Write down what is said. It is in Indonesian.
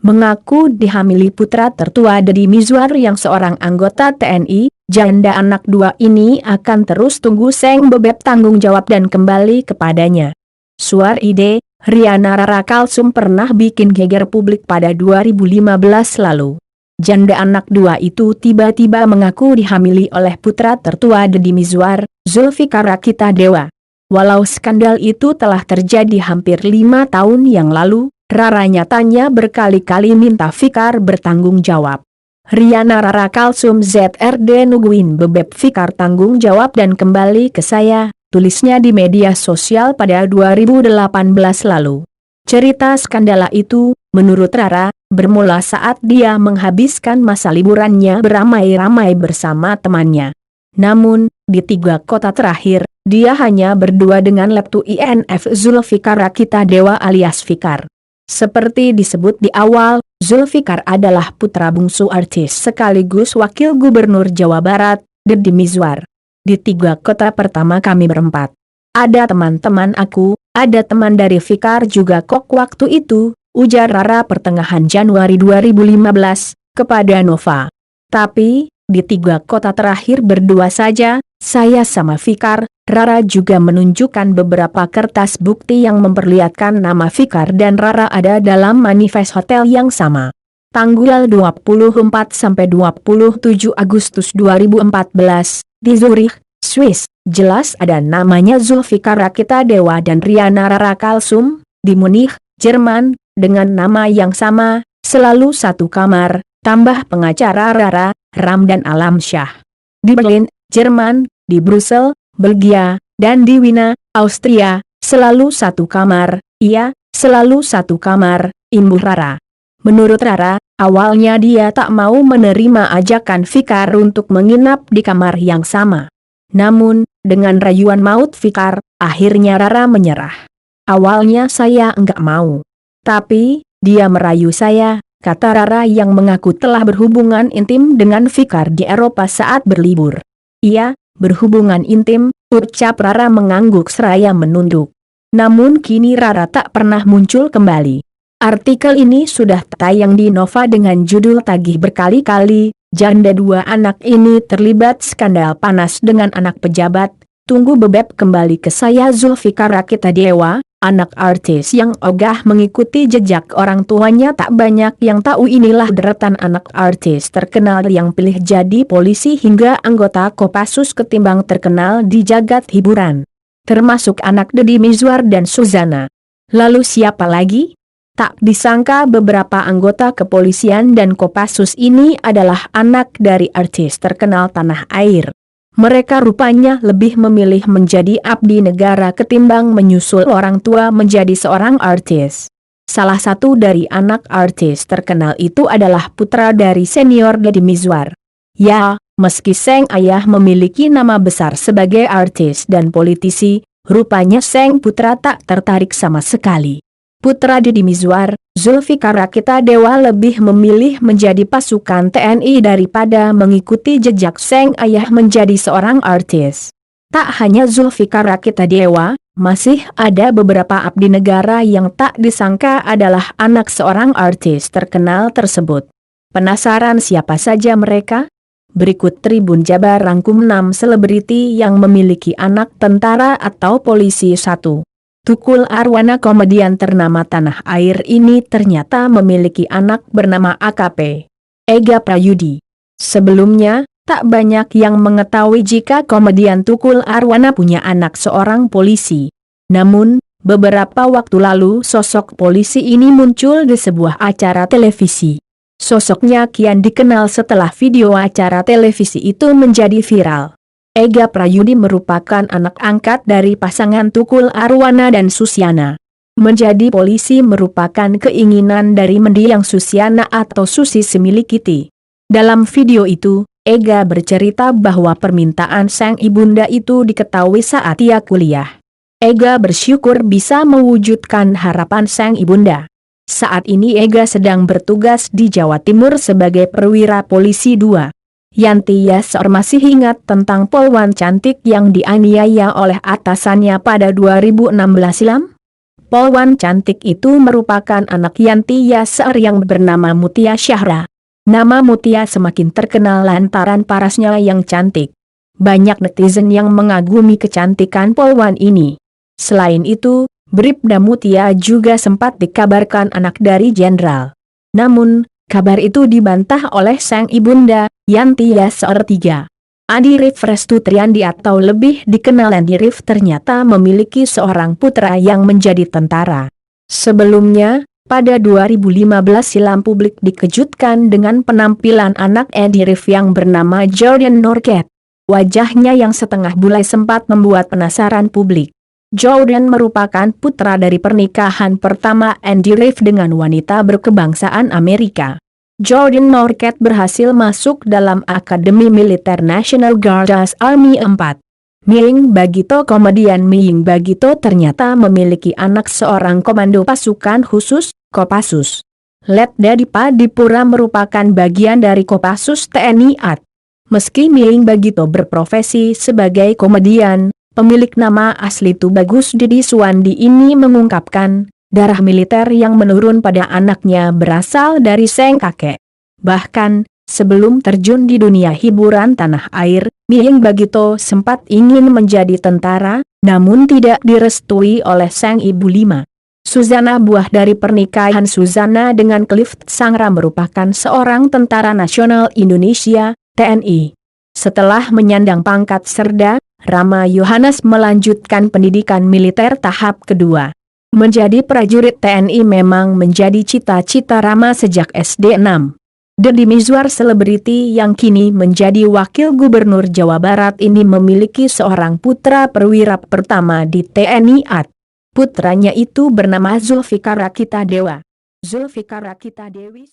mengaku dihamili putra tertua Deddy Mizwar yang seorang anggota TNI. Janda anak dua ini akan terus tunggu Seng Bebek tanggung jawab dan kembali kepadanya. Suar ide, Riana Rara Kalsum pernah bikin geger publik pada 2015 lalu. Janda anak dua itu tiba-tiba mengaku dihamili oleh putra tertua Deddy Mizwar, Zulfikar Rakita Dewa. Walau skandal itu telah terjadi hampir 5 tahun yang lalu, Rara nyatanya berkali-kali minta Fikar bertanggung jawab. Riana Rara Kalsum ZRD nungguin Bebek Fikar tanggung jawab dan kembali ke saya, tulisnya di media sosial pada 2018 lalu. Cerita skandala itu, menurut Rara, bermula saat dia menghabiskan masa liburannya beramai-ramai bersama temannya. Namun, di 3 kota terakhir, dia hanya berdua dengan Leptu INF Zulfikar Rakita Dewa alias Fikar. Seperti disebut di awal, Zulfikar adalah putra bungsu artis sekaligus wakil gubernur Jawa Barat, Deddy Mizwar. Di 3 kota pertama kami berempat. Ada teman-teman aku, ada teman dari Fikar juga kok waktu itu, ujar Rara pertengahan Januari 2015, kepada Nova. Tapi, di 3 kota terakhir berdua saja, saya sama Fikar. Rara juga menunjukkan beberapa kertas bukti yang memperlihatkan nama Fikar dan Rara ada dalam manifest hotel yang sama. Tanggal 24–27 Agustus 2014, di Zurich, Swiss, jelas ada namanya Zulfikar Rakita Dewa dan Riana Rara Kalsum. Di Munich, Jerman, dengan nama yang sama, selalu satu kamar, tambah pengacara Rara, Ramdan Alamsyah. Di Berlin, Jerman, di Brussels, Belgia, dan di Wina, Austria, selalu satu kamar, iya, selalu satu kamar, imbuh Rara. Menurut Rara, awalnya dia tak mau menerima ajakan Fikar untuk menginap di kamar yang sama. Namun, dengan rayuan maut Fikar, akhirnya Rara menyerah. Awalnya saya enggak mau. Tapi, dia merayu saya, kata Rara yang mengaku telah berhubungan intim dengan Fikar di Eropa saat berlibur. Iya, berhubungan intim, ucap Rara mengangguk seraya menunduk. Namun kini Rara tak pernah muncul kembali. Artikel ini sudah tayang di Nova dengan judul tagih berkali-kali, janda 2 anak ini terlibat skandal panas dengan anak pejabat. Tunggu Bebek kembali ke saya. Zulfikar Rakita Dewa, anak artis yang ogah mengikuti jejak orang tuanya tak banyak yang tahu inilah deretan anak artis terkenal yang pilih jadi polisi hingga anggota Kopassus ketimbang terkenal di jagat hiburan. Termasuk anak Deddy Mizwar dan Suzana. Lalu siapa lagi? Tak disangka beberapa anggota kepolisian dan Kopassus ini adalah anak dari artis terkenal tanah air. Mereka rupanya lebih memilih menjadi abdi negara ketimbang menyusul orang tua menjadi seorang artis. Salah satu dari anak artis terkenal itu adalah putra dari senior Deddy Mizwar. Ya, meski Seng ayah memiliki nama besar sebagai artis dan politisi, rupanya Seng putra tak tertarik sama sekali. Putra Deddy Mizwar, Zulfikar Rakita Dewa lebih memilih menjadi pasukan TNI daripada mengikuti jejak Seng ayah menjadi seorang artis. Tak hanya Zulfikar Rakita Dewa, masih ada beberapa abdi negara yang tak disangka adalah anak seorang artis terkenal tersebut. Penasaran siapa saja mereka? Berikut Tribun Jabar rangkum 6 selebriti yang memiliki anak tentara atau polisi. 1. Tukul Arwana. Komedian ternama tanah air ini ternyata memiliki anak bernama AKP Ega Prayudi. Sebelumnya, tak banyak yang mengetahui jika komedian Tukul Arwana punya anak seorang polisi. Namun, beberapa waktu lalu sosok polisi ini muncul di sebuah acara televisi. Sosoknya kian dikenal setelah video acara televisi itu menjadi viral. Ega Prayudi merupakan anak angkat dari pasangan Tukul Arwana dan Susiana. Menjadi polisi merupakan keinginan dari mendiang Susiana atau Susi Similikiti. Dalam video itu, Ega bercerita bahwa permintaan sang ibunda itu diketahui saat ia kuliah. Ega bersyukur bisa mewujudkan harapan sang ibunda. Saat ini Ega sedang bertugas di Jawa Timur sebagai perwira polisi 2. Yanti Yasor masih ingat tentang polwan cantik yang dianiaya oleh atasannya pada 2016 silam? Polwan cantik itu merupakan anak Yanti Yaser yang bernama Mutia Syahra. Nama Mutia semakin terkenal lantaran parasnya yang cantik. Banyak netizen yang mengagumi kecantikan polwan ini. Selain itu, Bribda Mutia juga sempat dikabarkan anak dari jenderal. Namun, kabar itu dibantah oleh sang ibunda, Yanti Yaser III. Andi Rif Restu Triandi atau lebih dikenal Andi Rif ternyata memiliki seorang putra yang menjadi tentara. Sebelumnya, pada 2015 silam publik dikejutkan dengan penampilan anak Andi Rif yang bernama Jordan Norket. Wajahnya yang setengah bulai sempat membuat penasaran publik. Jordan merupakan putra dari pernikahan pertama Andi Rif dengan wanita berkebangsaan Amerika. Jordan Norket berhasil masuk dalam Akademi Militer National Guard Army 4. Miying Bagito. Komedian Miying Bagito ternyata memiliki anak seorang komando pasukan khusus, Kopassus. Letda Dipadipura merupakan bagian dari Kopassus TNI AD. Meski Miying Bagito berprofesi sebagai komedian, pemilik nama asli Tubagus Didi Suwandi ini mengungkapkan, darah militer yang menurun pada anaknya berasal dari sang kakek. Bahkan, sebelum terjun di dunia hiburan tanah air, Miying Bagito sempat ingin menjadi tentara, namun tidak direstui oleh sang ibu Lima. Suzana. Buah dari pernikahan Suzana dengan Cliff Sangra merupakan seorang tentara nasional Indonesia, TNI. Setelah menyandang pangkat Serda, Rama Yohanes melanjutkan pendidikan militer tahap kedua. Menjadi prajurit TNI memang menjadi cita-cita Rama sejak SD 6. Deddy Mizwar, selebriti yang kini menjadi wakil gubernur Jawa Barat ini memiliki seorang putra perwira pertama di TNI AD. Putranya itu bernama Zulfikar Rakita Dewa. Zulfikar Rakita Dewi